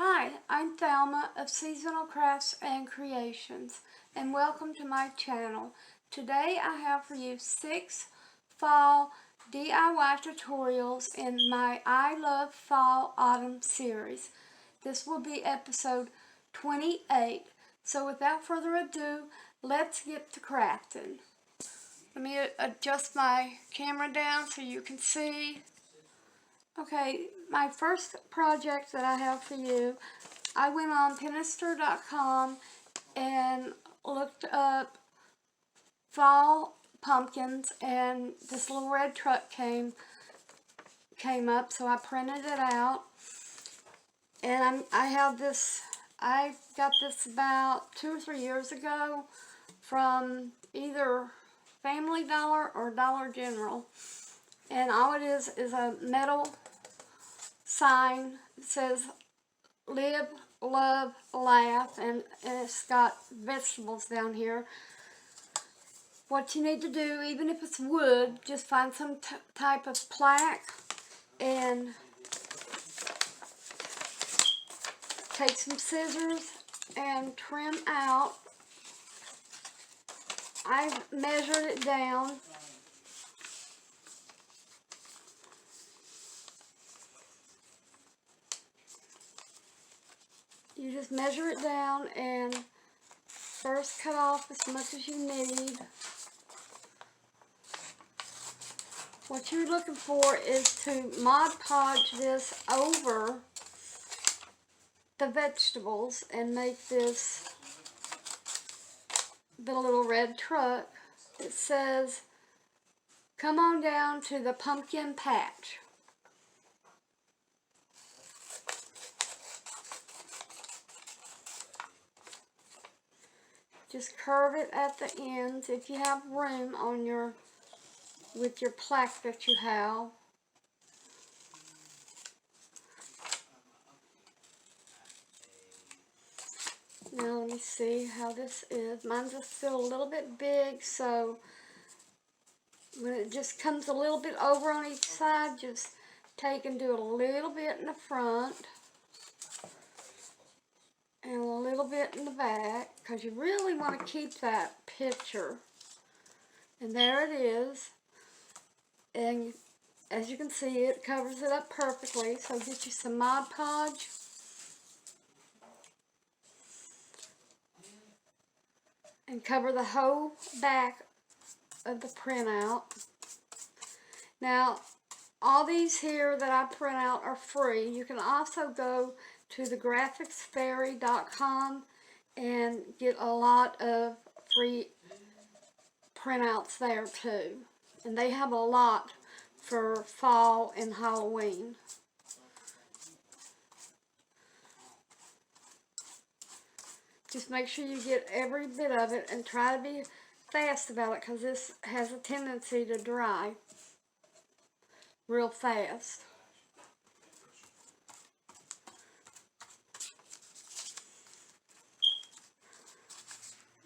Hi, I'm Thelma of Seasonal Crafts and Creations, and welcome to my channel. Today I have for you 6 fall DIY tutorials in my I Love Fall Autumn series. This will be episode 28, so without further ado, let's get to crafting. Let me adjust my camera down so you can see. Okay, my first project that I have for you, I went on Pinterest.com and looked up fall pumpkins, and this little red truck came up, so I printed it out. And I got this about 2 or 3 years ago from either Family Dollar or Dollar General. And all it is a metal sign. It says live, love, laugh, and it's got vegetables down here. What you need to do, even if it's wood, just find some type of plaque and take some scissors and trim out. I've measured it down. You just measure it down and first cut off as much as you need. What you're looking for is to Mod Podge this over the vegetables and make this the little red truck. It says, "Come on down to the pumpkin patch." Just curve it at the ends if you have room on with your plaque that you have. Now let me see how this is. Mine's just still a little bit big, so when it just comes a little bit over on each side, just take and do a little bit in the front and a little bit in the back, because you really want to keep that picture. And there it is. And as you can see, it covers it up perfectly. So get you some Mod Podge. And cover the whole back of the printout. Now, all these here that I print out are free. You can also go to the graphicsfairy.com and get a lot of free printouts there too. And they have a lot for fall and Halloween. Just make sure you get every bit of it and try to be fast about it, because this has a tendency to dry real fast.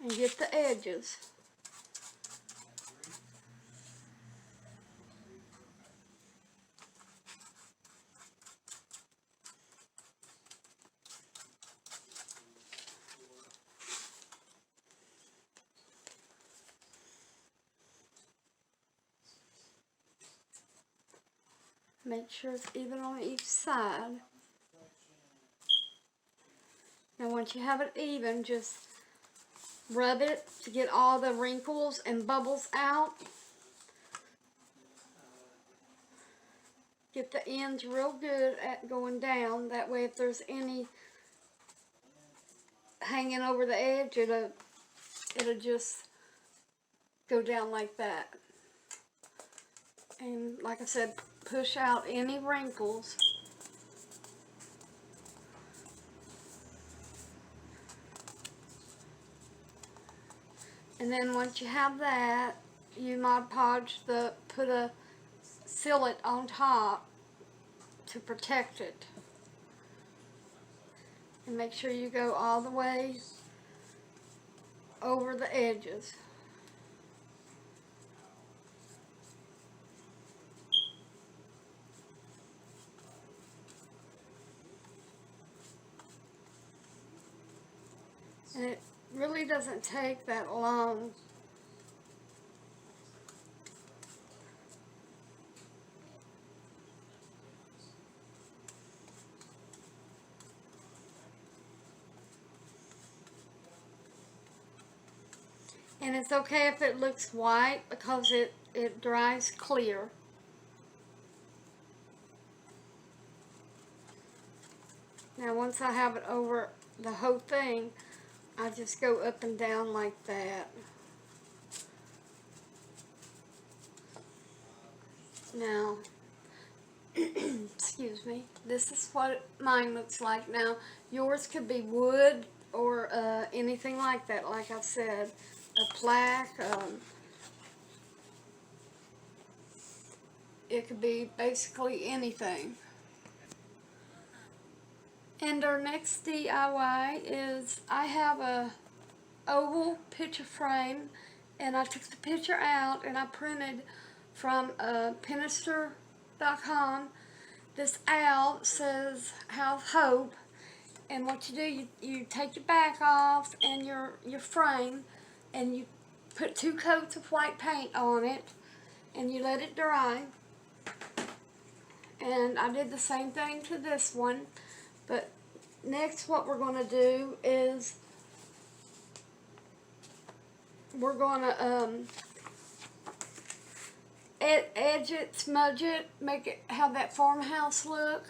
And get the edges. Make sure it's even on each side. Now once you have it even, just rub it to get all the wrinkles and bubbles out. Get the ends real good at going down. That way if there's any hanging over the edge, it'll just go down like that. And like I said, push out any wrinkles. And then once you have that, you Mod Podge seal it on top to protect it. And make sure you go all the way over the edges. And it really doesn't take that long. And it's okay if it looks white because it dries clear. Now once I have it over the whole thing, I just go up and down like that. Now, excuse me, this is what mine looks like. Now, yours could be wood or anything like that, like I said, a plaque. It could be basically anything. And our next DIY is I have a oval picture frame, and I took the picture out and I printed from Pinterest.com. This owl says have hope, and what you do, you take your back off and your frame, and you put 2 coats of white paint on it, and you let it dry. And I did the same thing to this one, but next what we're going to do is we're going to edge it, smudge it, make it have that farmhouse look.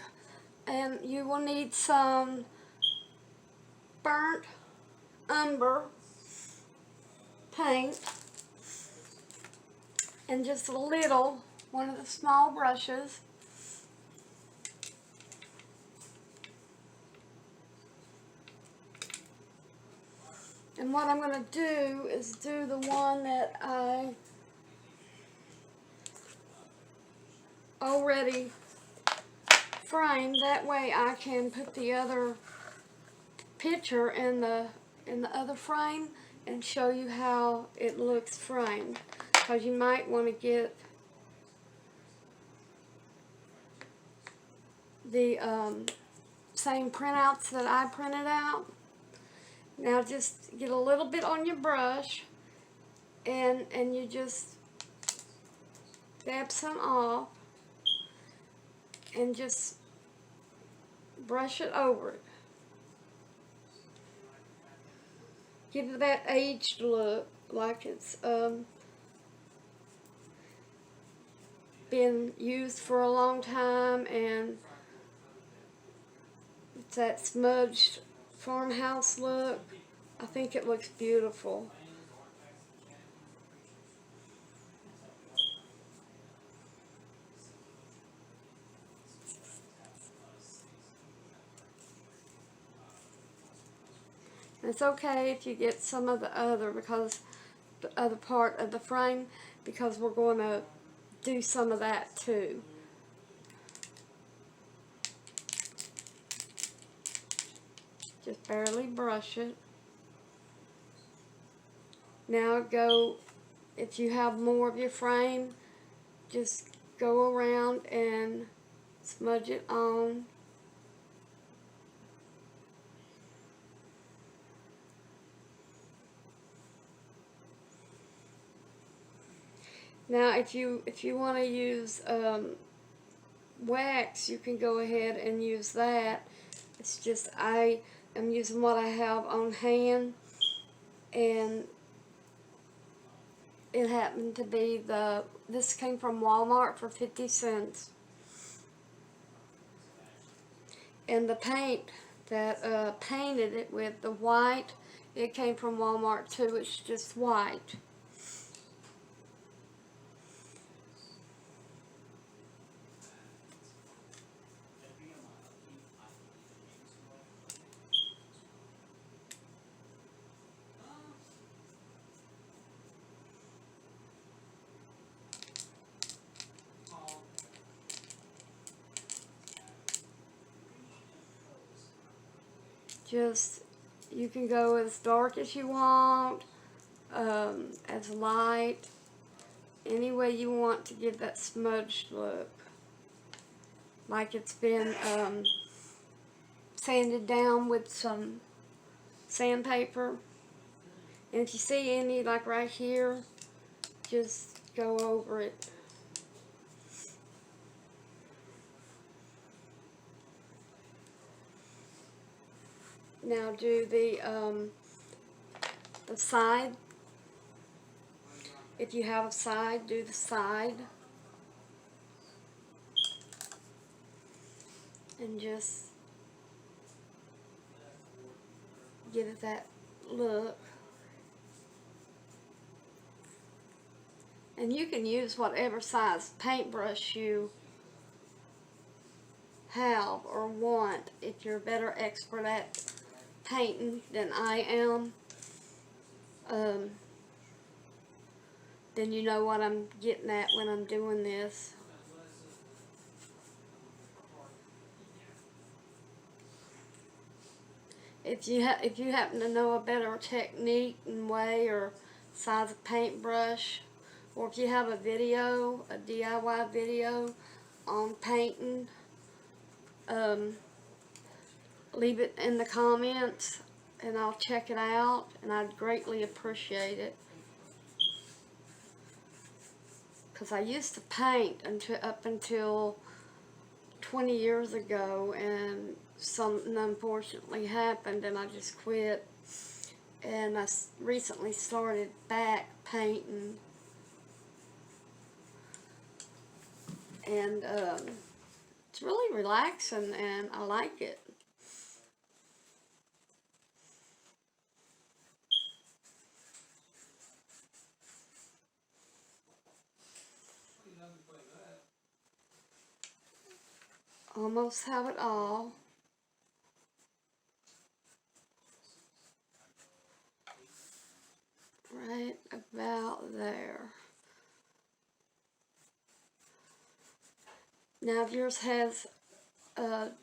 And you will need some burnt umber paint and just a little, one of the small brushes. And what I'm going to do is do the one that I already framed. That way I can put the other picture in the other frame and show you how it looks framed. Because you might want to get the same printouts that I printed out. Now just get a little bit on your brush and you just dab some off and just brush it over it. Give it that aged look, like it's been used for a long time, and it's that smudged farmhouse look. I think it looks beautiful. And it's okay if you get some of the other part of the frame, because we're going to do some of that too. Just barely brush it. Now go, if you have more of your frame, just go around and smudge it on. Now if you want to use wax, you can go ahead and use that. It's just I am using what I have on hand, and it happened to be this came from Walmart for 50 cents. And the paint that painted it with, the white, it came from Walmart too. It's just white. Just, you can go as dark as you want, as light, any way you want to give that smudged look. Like it's been sanded down with some sandpaper. And if you see any, like right here, just go over it. Now do the side. If you have a side, do the side. And just give it that look. And you can use whatever size paintbrush you have or want. If you're a better expert at painting than I am, then you know what I'm getting at when I'm doing this. If you happen to know a better technique and way or size of paintbrush, or if you have a video, a DIY video on painting, leave it in the comments and I'll check it out, and I'd greatly appreciate it. Because I used to paint up until 20 years ago, and something unfortunately happened and I just quit. And I recently started back painting, and it's really relaxing and I like it. Almost have it all. Right about there. Now if yours has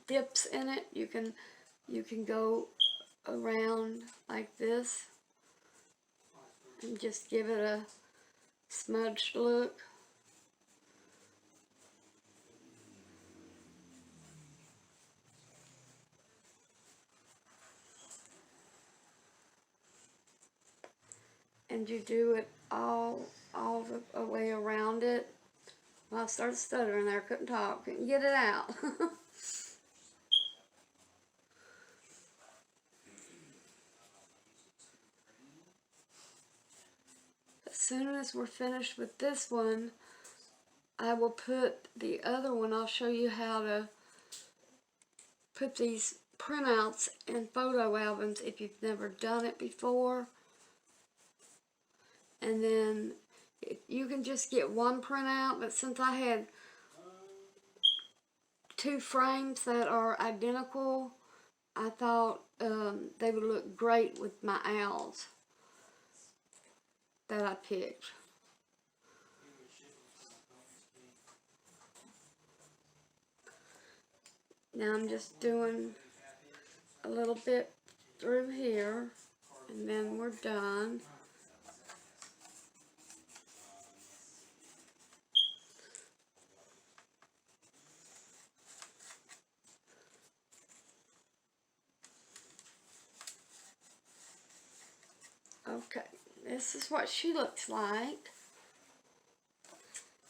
dips in it, you can go around like this and just give it a smudged look. And you do it all the way around it. Well, I started stuttering there, couldn't talk, couldn't get it out. As soon as we're finished with this one, I will put the other one. I'll show you how to put these printouts in photo albums if you've never done it before. And then you can just get one printout, but since I had 2 frames that are identical, I thought they would look great with my owls that I picked. Now I'm just doing a little bit through here, and then we're done. Okay, this is what she looks like.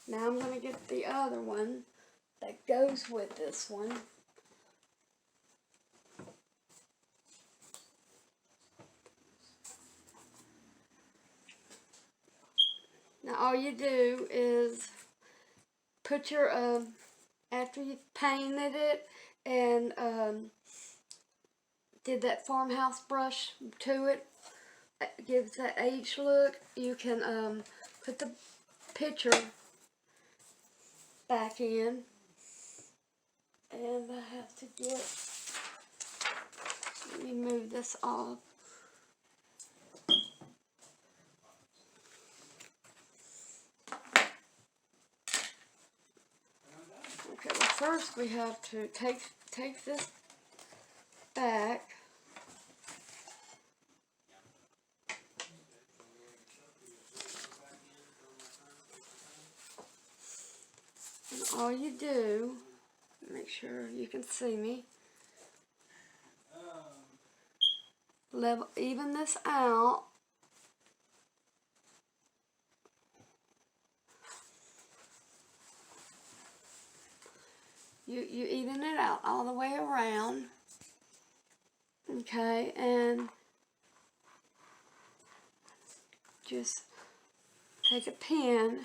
Now I'm going to get the other one that goes with this one. Now all you do is put your, after you've painted it and did that farmhouse brush to it, gives that age look, you can put the picture back in. And I have to get, let me move this off. Okay, well first we have to take this back. And all you do, make sure you can see me, even this out. You even it out all the way around. Okay, and just take a pen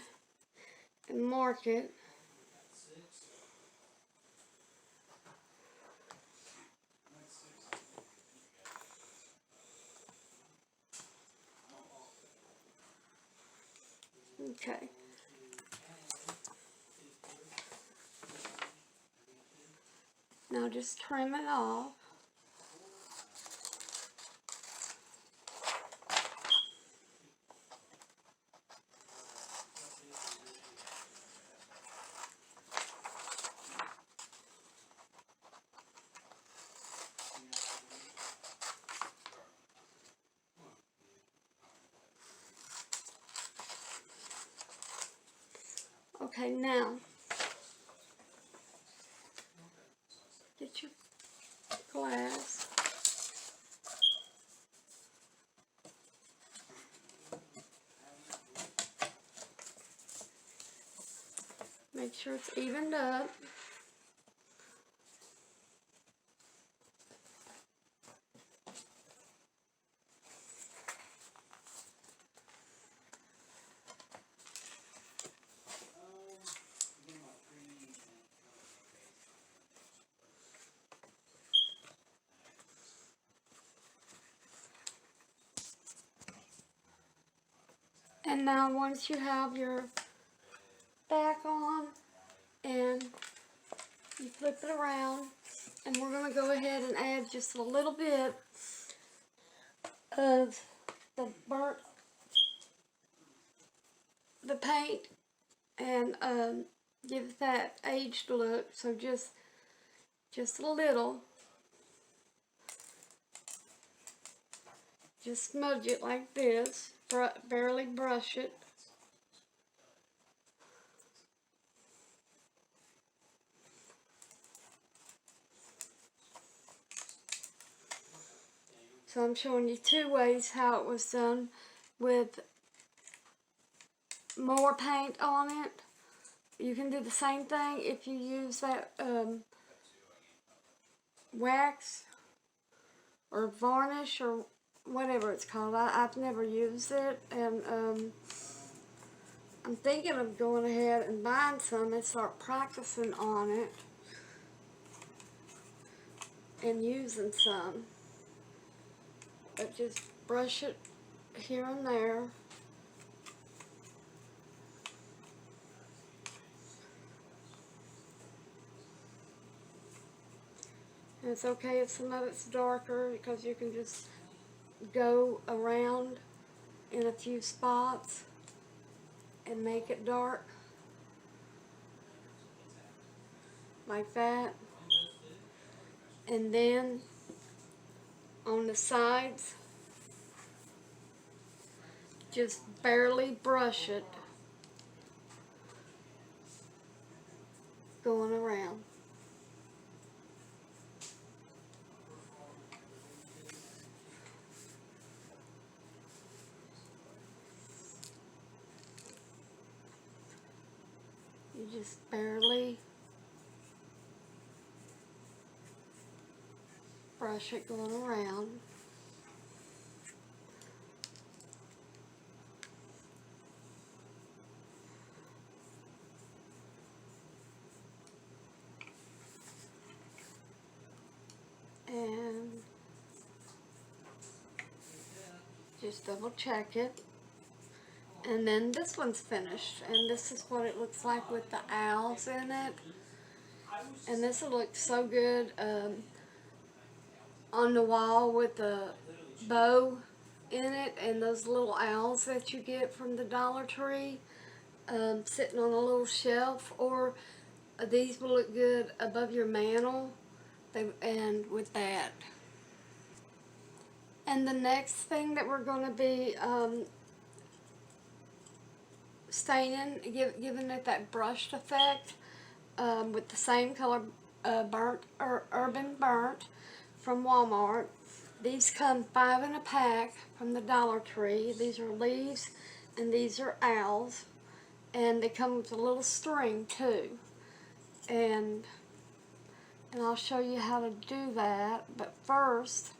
and mark it. Okay. Now just trim it off. Okay, now get your glass. Make sure it's evened up. And now once you have your back on and you flip it around, and we're going to go ahead and add just a little bit of the paint and give that aged look. So just a little. Just smudge it like this, barely brush it. So I'm showing you two ways how it was done with more paint on it. You can do the same thing if you use that wax or varnish or whatever it's called. I've never used it, and I'm thinking of going ahead and buying some and start practicing on it and using some. But just brush it here and there. And it's okay if some of it's darker, because you can just go around in a few spots and make it dark like that. And then on the sides, just barely brush it going around. You just barely brush it going around. And just double check it. And then this one's finished, and this is what it looks like with the owls in it. And this will look so good on the wall with the bow in it and those little owls that you get from the Dollar Tree sitting on a little shelf, or these will look good above your mantle and with that. And the next thing that we're going to be staining, giving it that brushed effect with the same color Urban Burnt from Walmart. These come 5 in a pack from the Dollar Tree. These are leaves and these are owls. And they come with a little string too. And I'll show you how to do that. But first,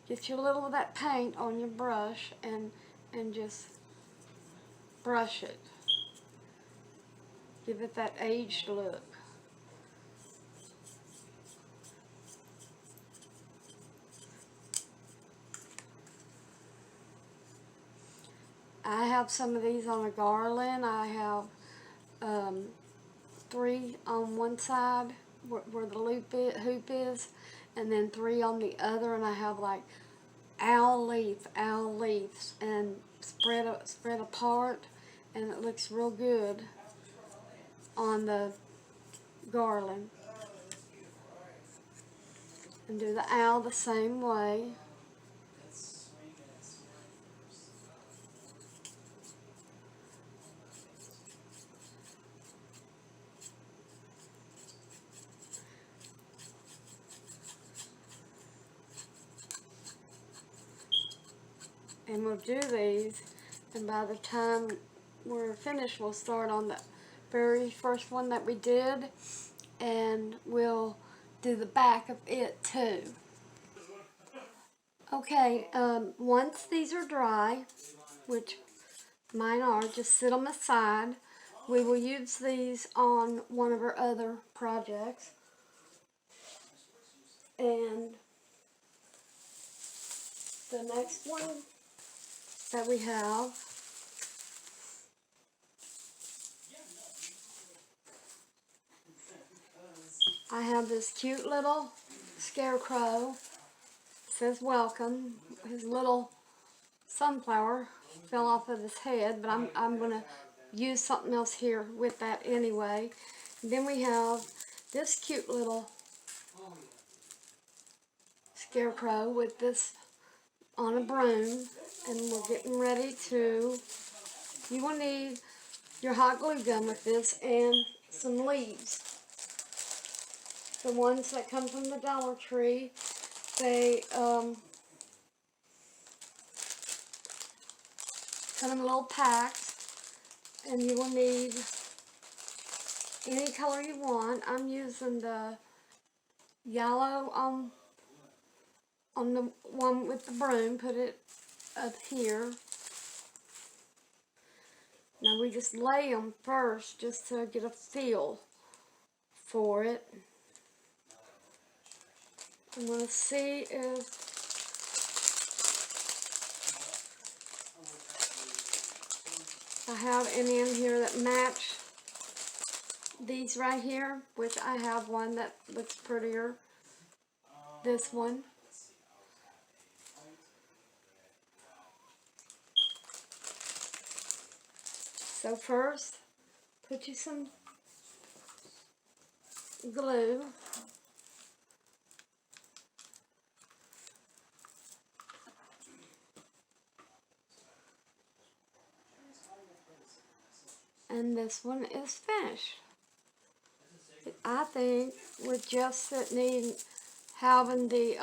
get you a little of that paint on your brush and just brush it. Give it that aged look. I have some of these on a garland. I have 3 on one side where the hoop is, and then 3 on the other, and I have like owl leaves, and spread apart, and it looks real good on the garland. And do the owl the same way. And we'll do these, and by the time we're finished, we'll start on the very first one that we did, and we'll do the back of it too. Okay, once these are dry, which mine are, just sit them aside. We will use these on one of our other projects. And the next one that we have, I have this cute little scarecrow. It says welcome. His little sunflower fell off of his head, but I'm going to use something else here with that anyway. And then we have this cute little scarecrow with this on a broom, and we're getting ready to, you will need your hot glue gun with this and some leaves. The ones that come from the Dollar Tree, they come in little packs, and you will need any color you want. I'm using the yellow on the one with the broom, put it up here. Now we just lay them first just to get a feel for it. I'm going to see if I have any in here that match these right here, which I have one that looks prettier. This one. So first, put you some glue. And this one is finished. I think with just it having the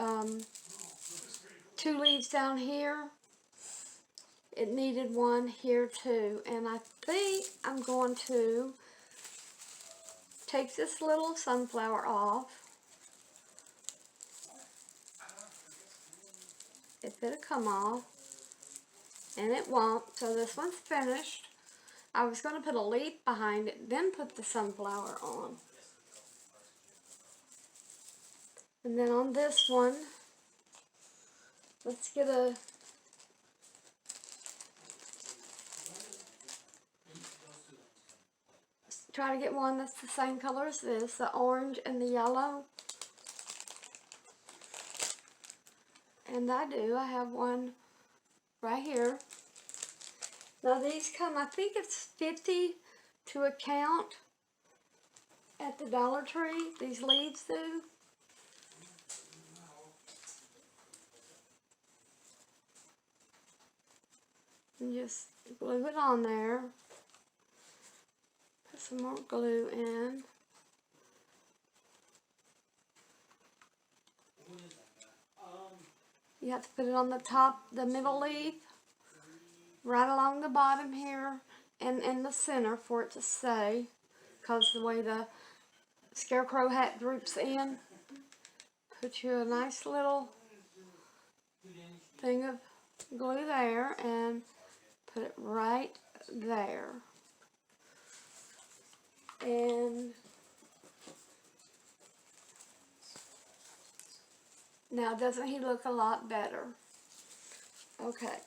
2 leaves down here, it needed one here too. And I think I'm going to take this little sunflower off. If it'll come off, and it won't, so this one's finished. I was going to put a leaf behind it, then put the sunflower on. And then on this one, let's get try to get one that's the same color as this, the orange and the yellow. And I do, I have one right here. Now these come, I think it's 50 to a count at the Dollar Tree, these leaves do. And just glue it on there. Put some more glue in. You have to put it on the top, the middle leaf, right along the bottom here, and in the center for it to stay, because the way the scarecrow hat droops in. Put you a nice little thing of glue there and put it right there. And now doesn't he look a lot better? Okay.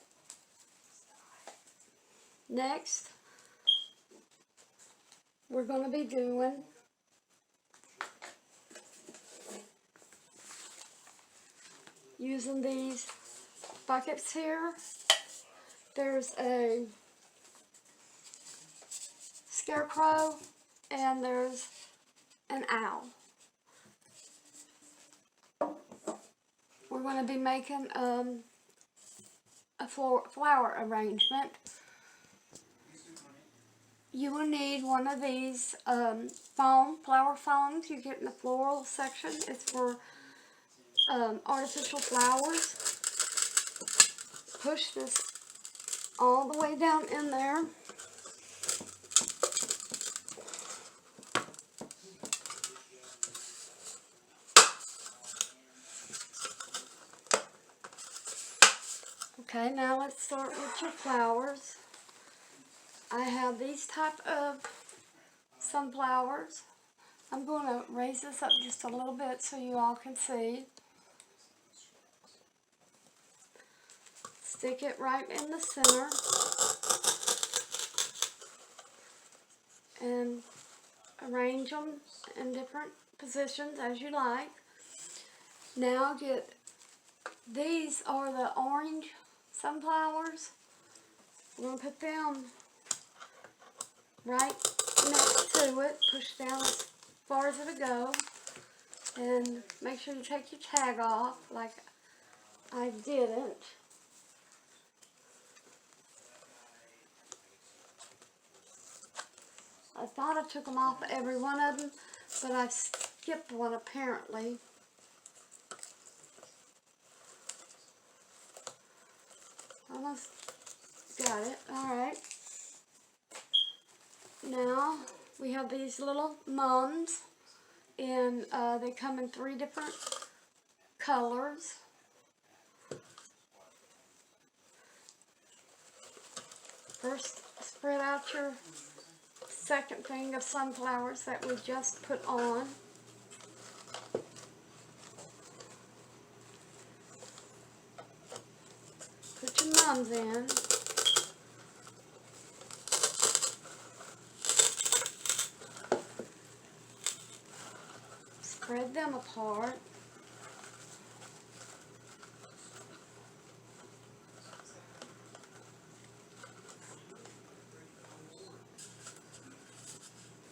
Next, we're going to be doing using these buckets here. There's a scarecrow and there's an owl. We're going to be making a flower arrangement. You will need one of these flower foams you get in the floral section. It's for artificial flowers. Push this all the way down in there. Okay, now let's start with your flowers. I have these type of sunflowers. I'm going to raise this up just a little bit so you all can see. Stick it right in the center. And arrange them in different positions as you like. Now these are the orange sunflowers. We're going to put them right next to it. Push down as far as it'll go. And make sure you take your tag off like I didn't. I thought I took them off every one of them, but I skipped one apparently. Almost got it. Alright. Now we have these little mums, and they come in 3 different colors. First, spread out your second thing of sunflowers that we just put on. Put your mums in. Spread them apart.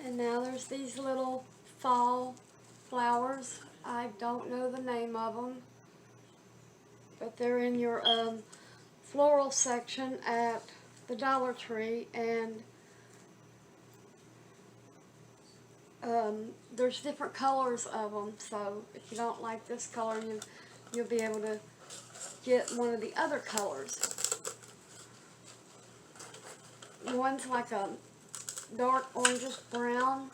And now there's these little fall flowers. I don't know the name of them, but they're in your floral section at the Dollar Tree, and there's different colors of them, so if you don't like this color, you'll be able to get one of the other colors. One's like a dark orangish brown.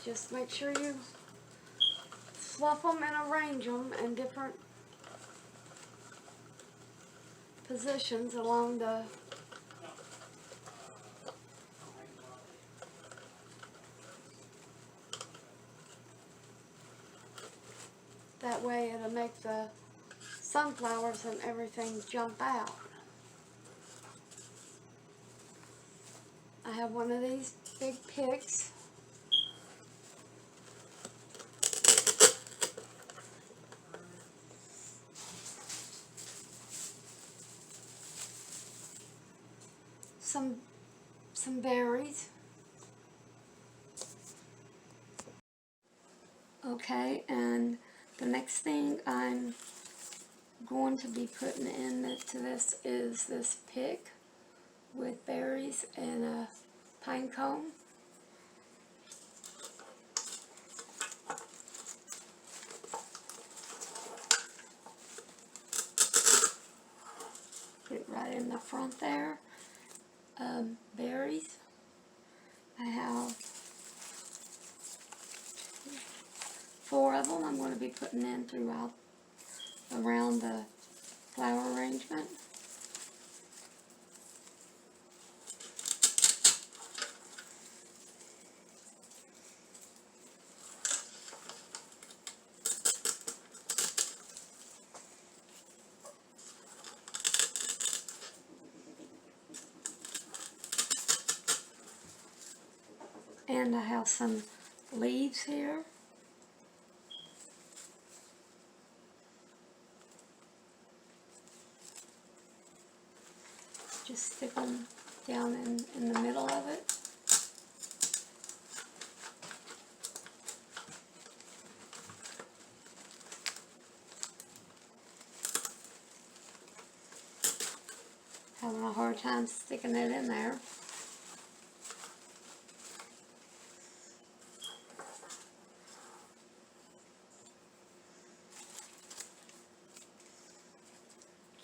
Just make sure you fluff them and arrange them in different positions along the that way it'll make the sunflowers and everything jump out. I have one of these big picks. Some berries. Okay, and the next thing I'm going to be putting into this is this pick with berries and a pine cone. right in the front there. Berries. I have 4 of them I'm going to be putting in throughout around the flower arrangement. And I have some leaves here. Just stick them down in the middle of it. Having a hard time sticking it in there.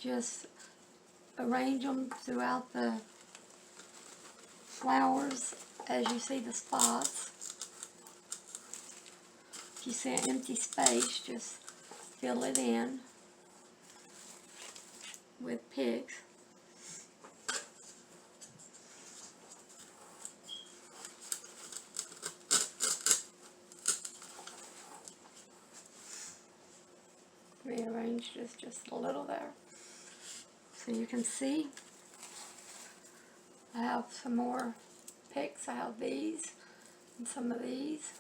Just arrange them throughout the flowers as you see the spots. If you see an empty space, just fill it in with picks. Rearrange this just a little there. So you can see I have some more picks. I have these and some of these.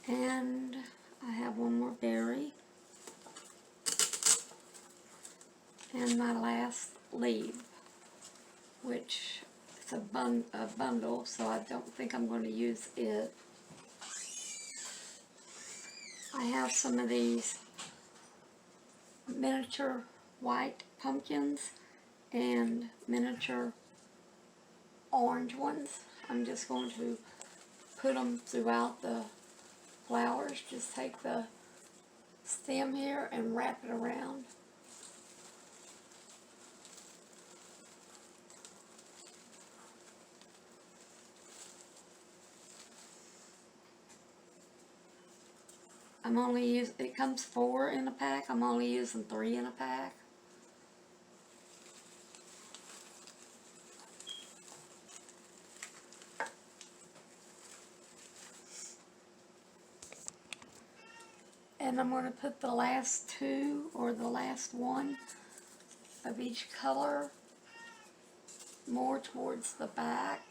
And I have one more berry. And my last leaf, which is a bundle, so I don't think I'm going to use it. I have some of these miniature white pumpkins and miniature orange ones. I'm just going to put them throughout the flowers. Just take the stem here and wrap it around. I'm only using, it comes 4 in a pack, I'm only using 3 in a pack. And I'm going to put the last 2 or the last 1 of each color more towards the back.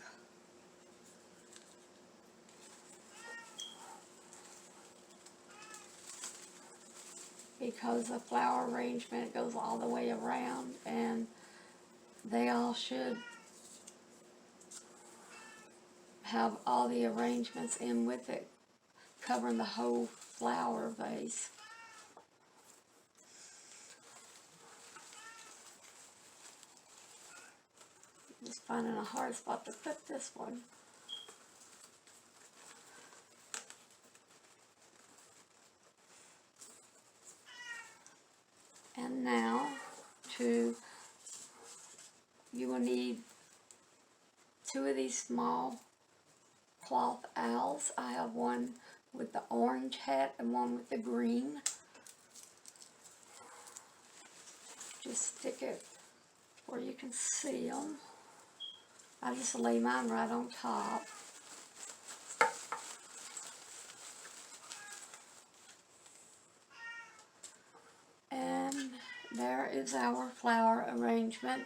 Because the flower arrangement goes all the way around, and they all should have all the arrangements in with it, covering the whole flower vase. Just finding a hard spot to put this one. And now, you will need 2 of these small cloth owls. I have one with the orange hat and one with the green. Just stick it where you can see them. I just lay mine right on top. And there is our flower arrangement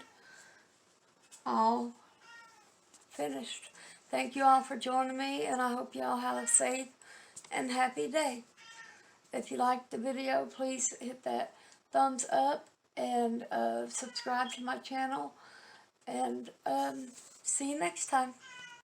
all finished. Thank you all for joining me, and I hope you all have a safe and happy day. If you liked the video, please hit that thumbs up and subscribe to my channel. And see you next time.